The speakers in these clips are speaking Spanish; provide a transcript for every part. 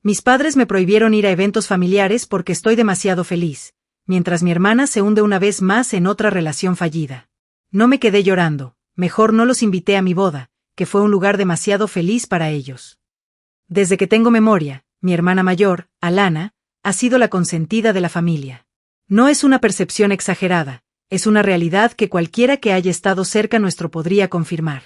Mis padres me prohibieron ir a eventos familiares porque estoy demasiado feliz, mientras mi hermana se hunde una vez más en otra relación fallida. No me quedé llorando, mejor no los invité a mi boda, que fue un lugar demasiado feliz para ellos. Desde que tengo memoria, mi hermana mayor, Alana, ha sido la consentida de la familia. No es una percepción exagerada, es una realidad que cualquiera que haya estado cerca nuestro podría confirmar.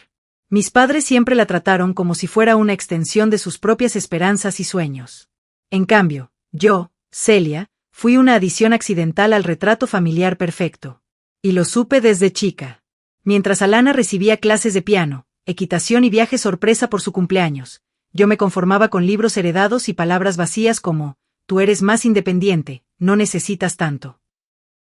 Mis padres siempre la trataron como si fuera una extensión de sus propias esperanzas y sueños. En cambio, yo, Celia, fui una adición accidental al retrato familiar perfecto. Y lo supe desde chica. Mientras Alana recibía clases de piano, equitación y viaje sorpresa por su cumpleaños, yo me conformaba con libros heredados y palabras vacías como, tú eres más independiente, no necesitas tanto.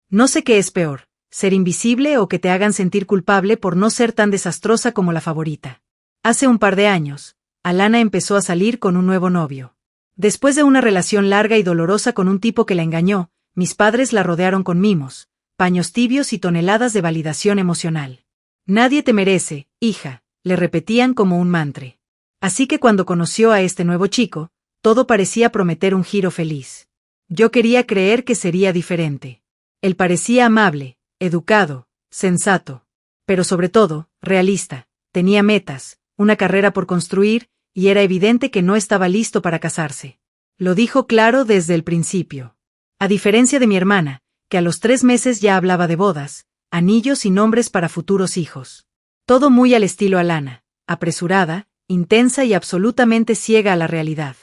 No sé qué es peor, ser invisible o que te hagan sentir culpable por no ser tan desastrosa como la favorita. Hace un par de años, Alana empezó a salir con un nuevo novio. Después de una relación larga y dolorosa con un tipo que la engañó, mis padres la rodearon con mimos, paños tibios y toneladas de validación emocional. Nadie te merece, hija, le repetían como un mantra. Así que cuando conoció a este nuevo chico, todo parecía prometer un giro feliz. Yo quería creer que sería diferente. Él parecía amable, educado, sensato, pero sobre todo, realista. Tenía metas, una carrera por construir, y era evidente que no estaba listo para casarse. Lo dijo claro desde el principio. A diferencia de mi hermana, que a los 3 meses ya hablaba de bodas, anillos y nombres para futuros hijos. Todo muy al estilo Alana, apresurada, intensa y absolutamente ciega a la realidad.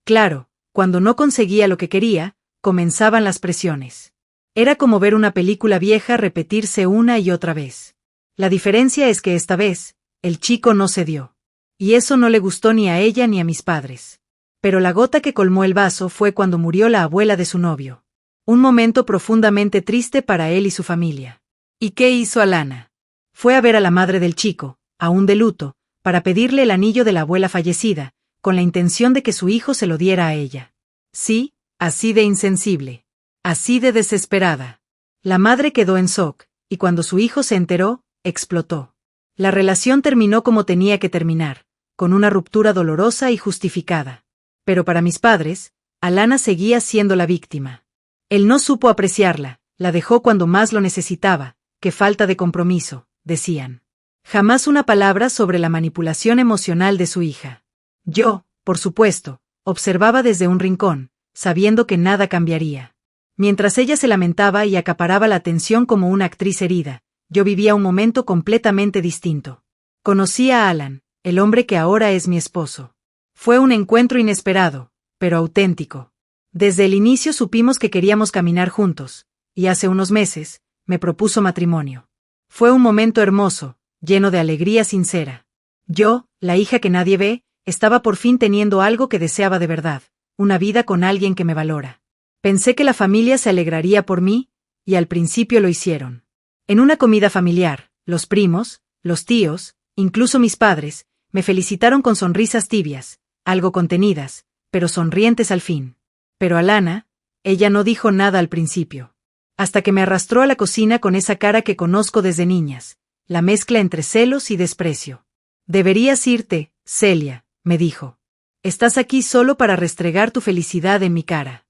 Claro, cuando no conseguía lo que quería, comenzaban las presiones. Era como ver una película vieja repetirse una y otra vez. La diferencia es que esta vez, el chico no cedió. Y eso no le gustó ni a ella ni a mis padres. Pero la gota que colmó el vaso fue cuando murió la abuela de su novio. Un momento profundamente triste para él y su familia. ¿Y qué hizo Alana? Fue a ver a la madre del chico, aún de luto, para pedirle el anillo de la abuela fallecida, con la intención de que su hijo se lo diera a ella. Sí, así de insensible. Así de desesperada. La madre quedó en shock, y cuando su hijo se enteró, explotó. La relación terminó como tenía que terminar, con una ruptura dolorosa y justificada. Pero para mis padres, Alana seguía siendo la víctima. Él no supo apreciarla, la dejó cuando más lo necesitaba, qué falta de compromiso, decían. Jamás una palabra sobre la manipulación emocional de su hija. Yo, por supuesto, observaba desde un rincón, sabiendo que nada cambiaría. Mientras ella se lamentaba y acaparaba la atención como una actriz herida, yo vivía un momento completamente distinto. Conocí a Alan, el hombre que ahora es mi esposo. Fue un encuentro inesperado, pero auténtico. Desde el inicio supimos que queríamos caminar juntos, y hace unos meses, me propuso matrimonio. Fue un momento hermoso, lleno de alegría sincera. Yo, la hija que nadie ve, estaba por fin teniendo algo que deseaba de verdad, una vida con alguien que me valora. Pensé que la familia se alegraría por mí, y al principio lo hicieron. En una comida familiar, los primos, los tíos, incluso mis padres, me felicitaron con sonrisas tibias, algo contenidas, pero sonrientes al fin. Pero Alana, ella no dijo nada al principio. Hasta que me arrastró a la cocina con esa cara que conozco desde niñas, la mezcla entre celos y desprecio. Deberías irte, Celia, me dijo. Estás aquí solo para restregar tu felicidad en mi cara.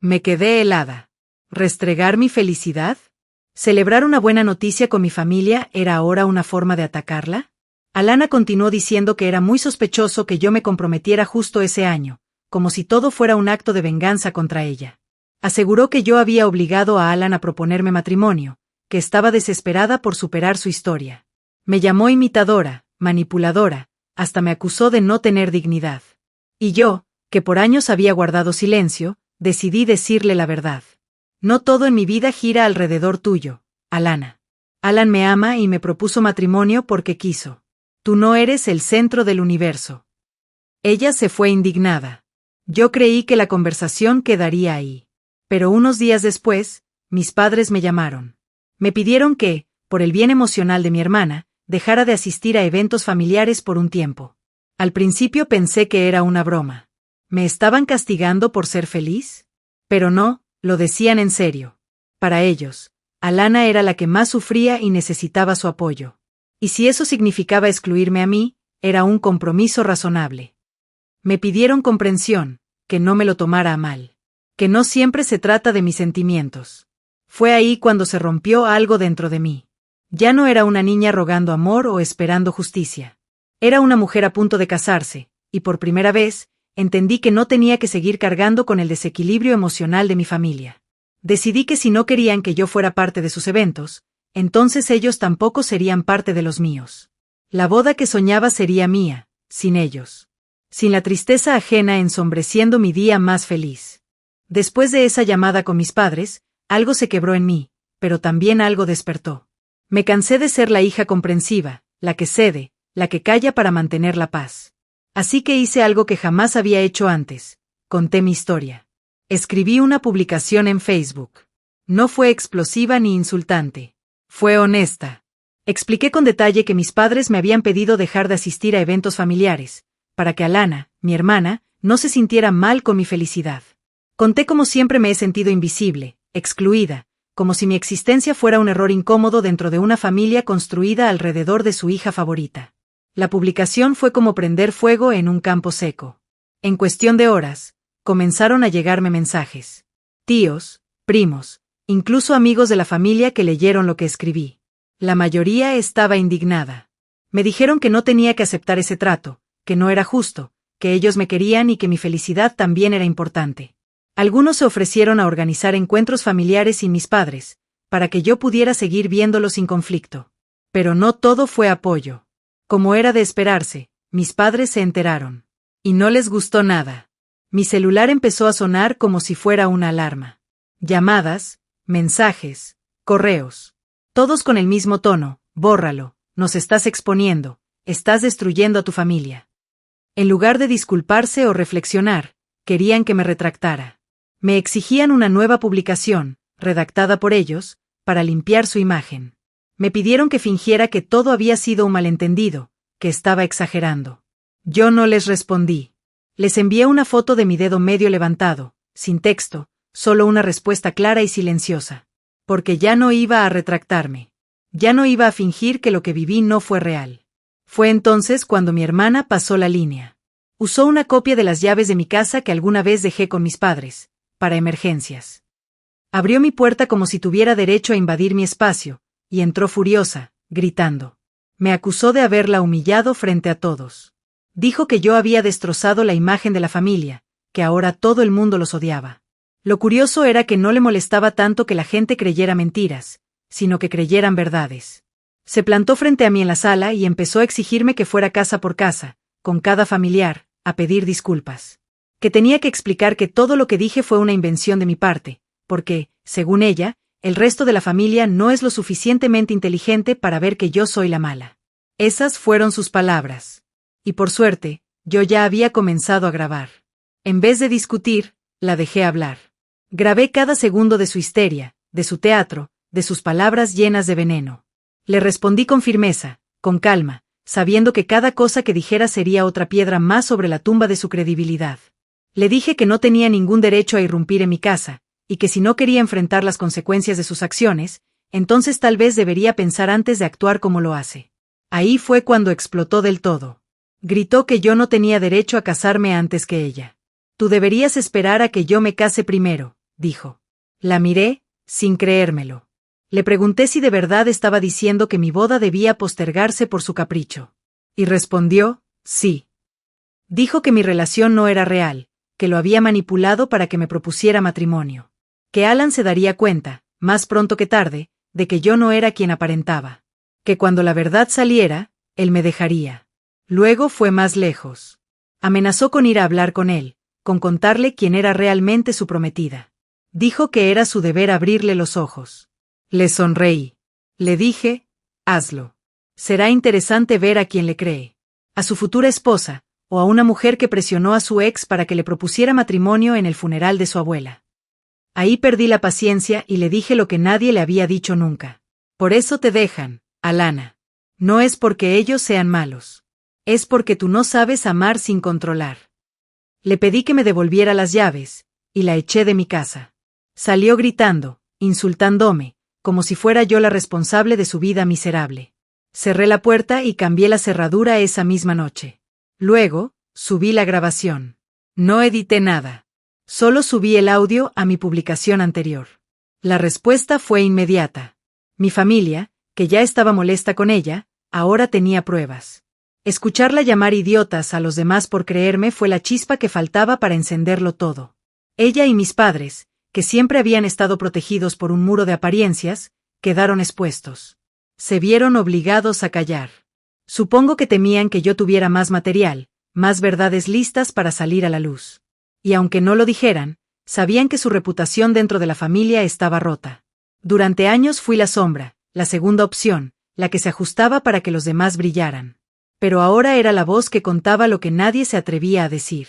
Me quedé helada. ¿Restregar mi felicidad? ¿Celebrar una buena noticia con mi familia era ahora una forma de atacarla? Alana continuó diciendo que era muy sospechoso que yo me comprometiera justo ese año, como si todo fuera un acto de venganza contra ella. Aseguró que yo había obligado a Alan a proponerme matrimonio, que estaba desesperada por superar su historia. Me llamó imitadora, manipuladora, hasta me acusó de no tener dignidad. Y yo, que por años había guardado silencio, decidí decirle la verdad. No todo en mi vida gira alrededor tuyo, Alana. Alan me ama y me propuso matrimonio porque quiso. Tú no eres el centro del universo. Ella se fue indignada. Yo creí que la conversación quedaría ahí. Pero unos días después, mis padres me llamaron. Me pidieron que, por el bien emocional de mi hermana, dejara de asistir a eventos familiares por un tiempo. Al principio pensé que era una broma. ¿Me estaban castigando por ser feliz? Pero no, lo decían en serio. Para ellos, Alana era la que más sufría y necesitaba su apoyo. Y si eso significaba excluirme a mí, era un compromiso razonable. Me pidieron comprensión, que no me lo tomara a mal. Que no siempre se trata de mis sentimientos. Fue ahí cuando se rompió algo dentro de mí. Ya no era una niña rogando amor o esperando justicia. Era una mujer a punto de casarse, y por primera vez, entendí que no tenía que seguir cargando con el desequilibrio emocional de mi familia. Decidí que si no querían que yo fuera parte de sus eventos, entonces ellos tampoco serían parte de los míos. La boda que soñaba sería mía, sin ellos. Sin la tristeza ajena ensombreciendo mi día más feliz. Después de esa llamada con mis padres, algo se quebró en mí, pero también algo despertó. Me cansé de ser la hija comprensiva, la que cede, la que calla para mantener la paz. Así que hice algo que jamás había hecho antes. Conté mi historia. Escribí una publicación en Facebook. No fue explosiva ni insultante. Fue honesta. Expliqué con detalle que mis padres me habían pedido dejar de asistir a eventos familiares, para que Alana, mi hermana, no se sintiera mal con mi felicidad. Conté cómo siempre me he sentido invisible, excluida, como si mi existencia fuera un error incómodo dentro de una familia construida alrededor de su hija favorita. La publicación fue como prender fuego en un campo seco. En cuestión de horas, comenzaron a llegarme mensajes. Tíos, primos, incluso amigos de la familia que leyeron lo que escribí. La mayoría estaba indignada. Me dijeron que no tenía que aceptar ese trato, que no era justo, que ellos me querían y que mi felicidad también era importante. Algunos se ofrecieron a organizar encuentros familiares sin mis padres, para que yo pudiera seguir viéndolos sin conflicto. Pero no todo fue apoyo. Como era de esperarse, mis padres se enteraron. Y no les gustó nada. Mi celular empezó a sonar como si fuera una alarma. Llamadas, mensajes, correos. Todos con el mismo tono: bórralo, nos estás exponiendo, estás destruyendo a tu familia. En lugar de disculparse o reflexionar, querían que me retractara. Me exigían una nueva publicación, redactada por ellos, para limpiar su imagen. Me pidieron que fingiera que todo había sido un malentendido, que estaba exagerando. Yo no les respondí. Les envié una foto de mi dedo medio levantado, sin texto, solo una respuesta clara y silenciosa. Porque ya no iba a retractarme. Ya no iba a fingir que lo que viví no fue real. Fue entonces cuando mi hermana pasó la línea. Usó una copia de las llaves de mi casa que alguna vez dejé con mis padres, para emergencias. Abrió mi puerta como si tuviera derecho a invadir mi espacio, y entró furiosa, gritando. Me acusó de haberla humillado frente a todos. Dijo que yo había destrozado la imagen de la familia, que ahora todo el mundo los odiaba. Lo curioso era que no le molestaba tanto que la gente creyera mentiras, sino que creyeran verdades. Se plantó frente a mí en la sala y empezó a exigirme que fuera casa por casa, con cada familiar, a pedir disculpas. Que tenía que explicar que todo lo que dije fue una invención de mi parte, porque, según ella, el resto de la familia no es lo suficientemente inteligente para ver que yo soy la mala. Esas fueron sus palabras. Y por suerte, yo ya había comenzado a grabar. En vez de discutir, la dejé hablar. Grabé cada segundo de su histeria, de su teatro, de sus palabras llenas de veneno. Le respondí con firmeza, con calma, sabiendo que cada cosa que dijera sería otra piedra más sobre la tumba de su credibilidad. Le dije que no tenía ningún derecho a irrumpir en mi casa, y que si no quería enfrentar las consecuencias de sus acciones, entonces tal vez debería pensar antes de actuar como lo hace. Ahí fue cuando explotó del todo. Gritó que yo no tenía derecho a casarme antes que ella. Tú deberías esperar a que yo me case primero, dijo. La miré, sin creérmelo. Le pregunté si de verdad estaba diciendo que mi boda debía postergarse por su capricho. Y respondió, sí. Dijo que mi relación no era real, que lo había manipulado para que me propusiera matrimonio. Que Alan se daría cuenta, más pronto que tarde, de que yo no era quien aparentaba. Que cuando la verdad saliera, él me dejaría. Luego fue más lejos. Amenazó con ir a hablar con él, con contarle quién era realmente su prometida. Dijo que era su deber abrirle los ojos. Le sonreí. Le dije, hazlo. Será interesante ver a quién le cree. A su futura esposa, o a una mujer que presionó a su ex para que le propusiera matrimonio en el funeral de su abuela. Ahí perdí la paciencia y le dije lo que nadie le había dicho nunca. Por eso te dejan, Alana. No es porque ellos sean malos. Es porque tú no sabes amar sin controlar. Le pedí que me devolviera las llaves, y la eché de mi casa. Salió gritando, insultándome, como si fuera yo la responsable de su vida miserable. Cerré la puerta y cambié la cerradura esa misma noche. Luego, subí la grabación. No edité nada. Solo subí el audio a mi publicación anterior. La respuesta fue inmediata. Mi familia, que ya estaba molesta con ella, ahora tenía pruebas. Escucharla llamar idiotas a los demás por creerme fue la chispa que faltaba para encenderlo todo. Ella y mis padres, que siempre habían estado protegidos por un muro de apariencias, quedaron expuestos. Se vieron obligados a callar. Supongo que temían que yo tuviera más material, más verdades listas para salir a la luz. Y aunque no lo dijeran, sabían que su reputación dentro de la familia estaba rota. Durante años fui la sombra, la segunda opción, la que se ajustaba para que los demás brillaran. Pero ahora era la voz que contaba lo que nadie se atrevía a decir.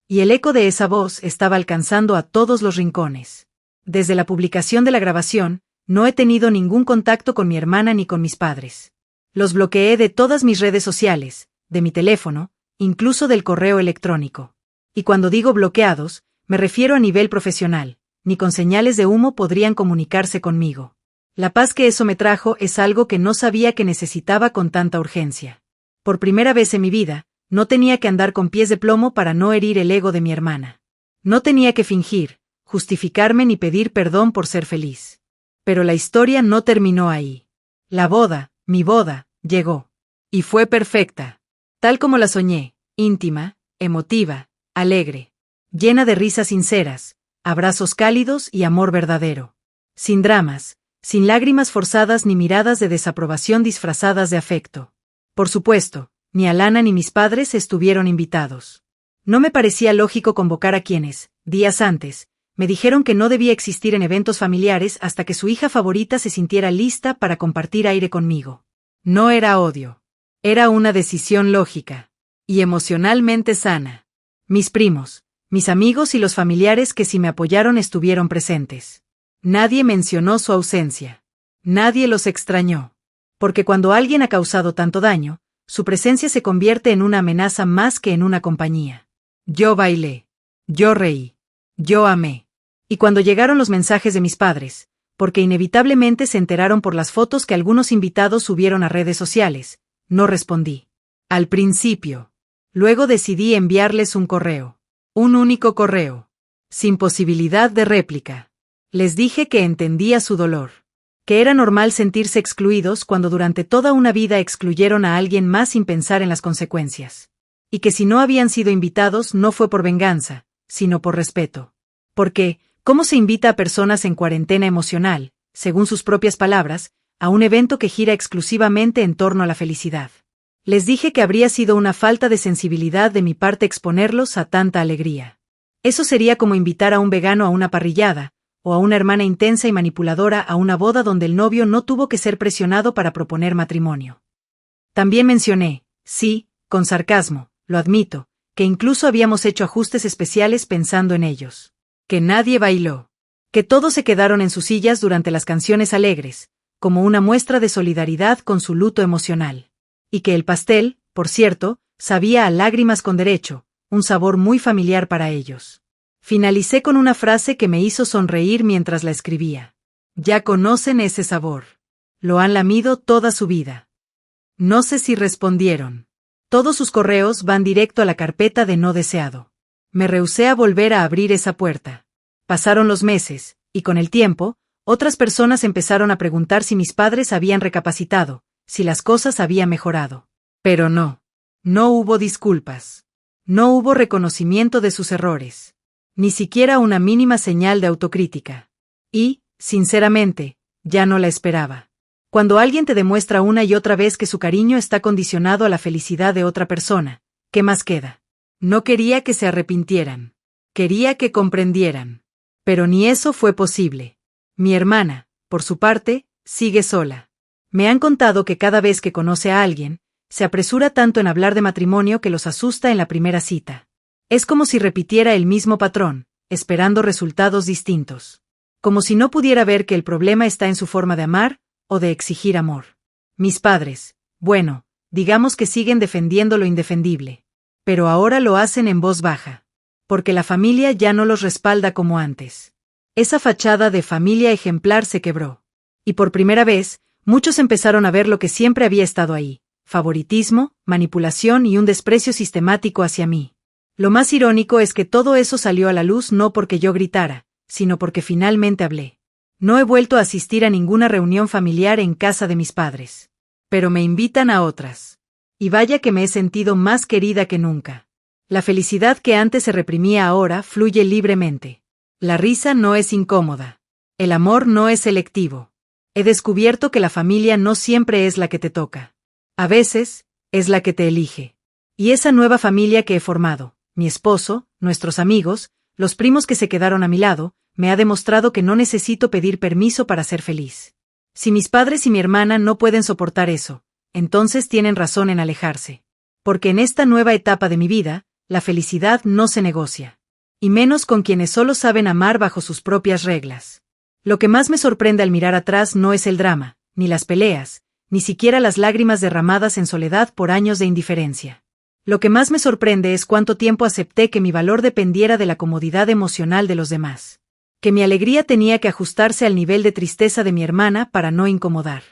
Y el eco de esa voz estaba alcanzando a todos los rincones. Desde la publicación de la grabación, no he tenido ningún contacto con mi hermana ni con mis padres. Los bloqueé de todas mis redes sociales, de mi teléfono, incluso del correo electrónico. Y cuando digo bloqueados, me refiero a nivel profesional, ni con señales de humo podrían comunicarse conmigo. La paz que eso me trajo es algo que no sabía que necesitaba con tanta urgencia. Por primera vez en mi vida, no tenía que andar con pies de plomo para no herir el ego de mi hermana. No tenía que fingir, justificarme ni pedir perdón por ser feliz. Pero la historia no terminó ahí. La boda, mi boda, llegó. Y fue perfecta. Tal como la soñé, íntima, emotiva, alegre, llena de risas sinceras, abrazos cálidos y amor verdadero. Sin dramas, sin lágrimas forzadas ni miradas de desaprobación disfrazadas de afecto. Por supuesto, ni Alana ni mis padres estuvieron invitados. No me parecía lógico convocar a quienes, días antes, me dijeron que no debía existir en eventos familiares hasta que su hija favorita se sintiera lista para compartir aire conmigo. No era odio. Era una decisión lógica. Y emocionalmente sana. Mis primos, mis amigos y los familiares que sí me apoyaron estuvieron presentes. Nadie mencionó su ausencia. Nadie los extrañó. Porque cuando alguien ha causado tanto daño, su presencia se convierte en una amenaza más que en una compañía. Yo bailé. Yo reí. Yo amé. Y cuando llegaron los mensajes de mis padres, porque inevitablemente se enteraron por las fotos que algunos invitados subieron a redes sociales, no respondí. Al principio. Luego decidí enviarles un correo. Un único correo. Sin posibilidad de réplica. Les dije que entendía su dolor. Que era normal sentirse excluidos cuando durante toda una vida excluyeron a alguien más sin pensar en las consecuencias. Y que si no habían sido invitados no fue por venganza, sino por respeto. Porque, ¿cómo se invita a personas en cuarentena emocional, según sus propias palabras, a un evento que gira exclusivamente en torno a la felicidad? Les dije que habría sido una falta de sensibilidad de mi parte exponerlos a tanta alegría. Eso sería como invitar a un vegano a una parrillada, o a una hermana intensa y manipuladora a una boda donde el novio no tuvo que ser presionado para proponer matrimonio. También mencioné, sí, con sarcasmo, lo admito, que incluso habíamos hecho ajustes especiales pensando en ellos. Que nadie bailó. Que todos se quedaron en sus sillas durante las canciones alegres, como una muestra de solidaridad con su luto emocional. Y que el pastel, por cierto, sabía a lágrimas con derecho, un sabor muy familiar para ellos. Finalicé con una frase que me hizo sonreír mientras la escribía. Ya conocen ese sabor. Lo han lamido toda su vida. No sé si respondieron. Todos sus correos van directo a la carpeta de no deseado. Me rehusé a volver a abrir esa puerta. Pasaron los meses, y con el tiempo, otras personas empezaron a preguntar si mis padres habían recapacitado, si las cosas habían mejorado. Pero no. No hubo disculpas. No hubo reconocimiento de sus errores. Ni siquiera una mínima señal de autocrítica. Y, sinceramente, ya no la esperaba. Cuando alguien te demuestra una y otra vez que su cariño está condicionado a la felicidad de otra persona, ¿qué más queda? No quería que se arrepintieran. Quería que comprendieran. Pero ni eso fue posible. Mi hermana, por su parte, sigue sola. Me han contado que cada vez que conoce a alguien, se apresura tanto en hablar de matrimonio que los asusta en la primera cita. Es como si repitiera el mismo patrón, esperando resultados distintos. Como si no pudiera ver que el problema está en su forma de amar, o de exigir amor. Mis padres, bueno, digamos que siguen defendiendo lo indefendible. Pero ahora lo hacen en voz baja. Porque la familia ya no los respalda como antes. Esa fachada de familia ejemplar se quebró. Y por primera vez, muchos empezaron a ver lo que siempre había estado ahí: favoritismo, manipulación y un desprecio sistemático hacia mí. Lo más irónico es que todo eso salió a la luz no porque yo gritara, sino porque finalmente hablé. No he vuelto a asistir a ninguna reunión familiar en casa de mis padres. Pero me invitan a otras. Y vaya que me he sentido más querida que nunca. La felicidad que antes se reprimía ahora fluye libremente. La risa no es incómoda. El amor no es selectivo. He descubierto que la familia no siempre es la que te toca. A veces, es la que te elige. Y esa nueva familia que he formado, mi esposo, nuestros amigos, los primos que se quedaron a mi lado, me ha demostrado que no necesito pedir permiso para ser feliz. Si mis padres y mi hermana no pueden soportar eso, entonces tienen razón en alejarse. Porque en esta nueva etapa de mi vida, la felicidad no se negocia. Y menos con quienes solo saben amar bajo sus propias reglas. Lo que más me sorprende al mirar atrás no es el drama, ni las peleas, ni siquiera las lágrimas derramadas en soledad por años de indiferencia. Lo que más me sorprende es cuánto tiempo acepté que mi valor dependiera de la comodidad emocional de los demás. Que mi alegría tenía que ajustarse al nivel de tristeza de mi hermana para no incomodar.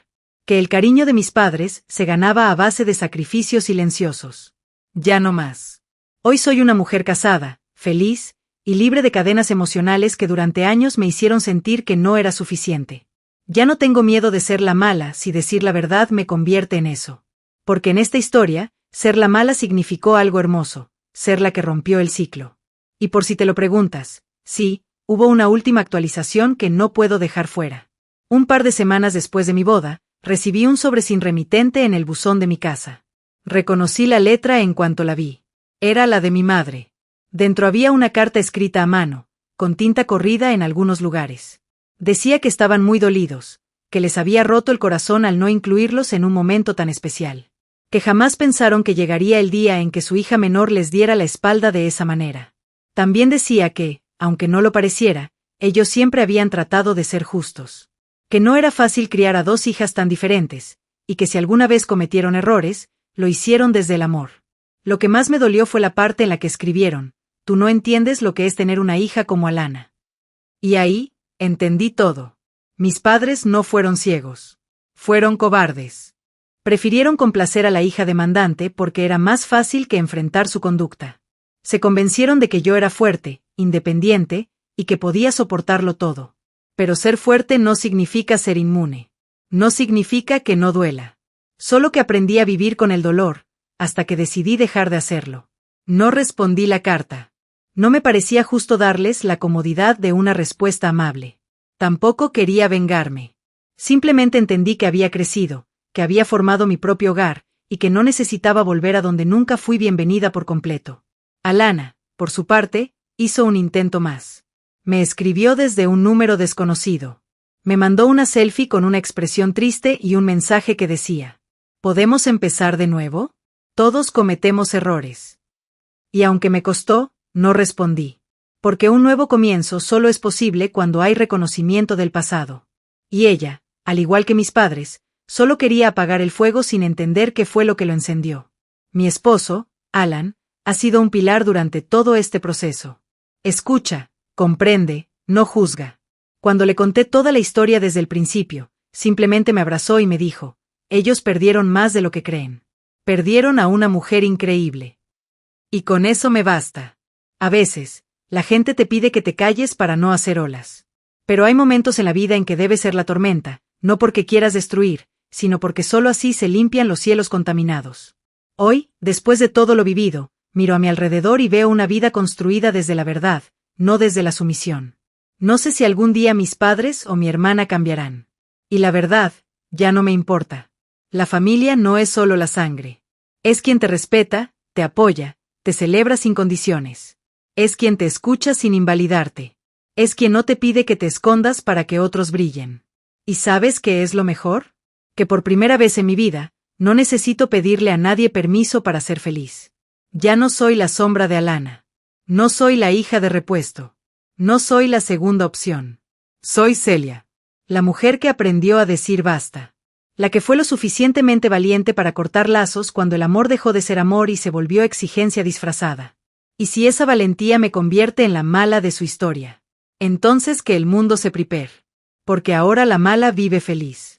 Que el cariño de mis padres se ganaba a base de sacrificios silenciosos. Ya no más. Hoy soy una mujer casada, feliz, y libre de cadenas emocionales que durante años me hicieron sentir que no era suficiente. Ya no tengo miedo de ser la mala si decir la verdad me convierte en eso. Porque en esta historia, ser la mala significó algo hermoso, ser la que rompió el ciclo. Y por si te lo preguntas, sí, hubo una última actualización que no puedo dejar fuera. Un par de semanas después de mi boda, recibí un sobre sin remitente en el buzón de mi casa. Reconocí la letra en cuanto la vi. Era la de mi madre. Dentro había una carta escrita a mano, con tinta corrida en algunos lugares. Decía que estaban muy dolidos, que les había roto el corazón al no incluirlos en un momento tan especial. Que jamás pensaron que llegaría el día en que su hija menor les diera la espalda de esa manera. También decía que, aunque no lo pareciera, ellos siempre habían tratado de ser justos. Que no era fácil criar a dos hijas tan diferentes, y que si alguna vez cometieron errores, lo hicieron desde el amor. Lo que más me dolió fue la parte en la que escribieron: tú no entiendes lo que es tener una hija como Alana. Y ahí, entendí todo. Mis padres no fueron ciegos. Fueron cobardes. Prefirieron complacer a la hija demandante porque era más fácil que enfrentar su conducta. Se convencieron de que yo era fuerte, independiente, y que podía soportarlo todo. Pero ser fuerte no significa ser inmune. No significa que no duela. Solo que aprendí a vivir con el dolor, hasta que decidí dejar de hacerlo. No respondí la carta. No me parecía justo darles la comodidad de una respuesta amable. Tampoco quería vengarme. Simplemente entendí que había crecido, que había formado mi propio hogar, y que no necesitaba volver a donde nunca fui bienvenida por completo. Alana, por su parte, hizo un intento más. Me escribió desde un número desconocido. Me mandó una selfie con una expresión triste y un mensaje que decía: ¿podemos empezar de nuevo? Todos cometemos errores. Y aunque me costó, no respondí. Porque un nuevo comienzo solo es posible cuando hay reconocimiento del pasado. Y ella, al igual que mis padres, solo quería apagar el fuego sin entender qué fue lo que lo encendió. Mi esposo, Alan, ha sido un pilar durante todo este proceso. Escucha, comprende, no juzga. Cuando le conté toda la historia desde el principio, simplemente me abrazó y me dijo: ellos perdieron más de lo que creen. Perdieron a una mujer increíble. Y con eso me basta. A veces, la gente te pide que te calles para no hacer olas. Pero hay momentos en la vida en que debes ser la tormenta, no porque quieras destruir, sino porque solo así se limpian los cielos contaminados. Hoy, después de todo lo vivido, miro a mi alrededor y veo una vida construida desde la verdad, no desde la sumisión. No sé si algún día mis padres o mi hermana cambiarán. Y la verdad, ya no me importa. La familia no es solo la sangre. Es quien te respeta, te apoya, te celebra sin condiciones. Es quien te escucha sin invalidarte. Es quien no te pide que te escondas para que otros brillen. ¿Y sabes qué es lo mejor? Que por primera vez en mi vida, no necesito pedirle a nadie permiso para ser feliz. Ya no soy la sombra de Alana. No soy la hija de repuesto. No soy la segunda opción. Soy Celia. La mujer que aprendió a decir basta. La que fue lo suficientemente valiente para cortar lazos cuando el amor dejó de ser amor y se volvió exigencia disfrazada. Y si esa valentía me convierte en la mala de su historia, entonces que el mundo se prepare. Porque ahora la mala vive feliz.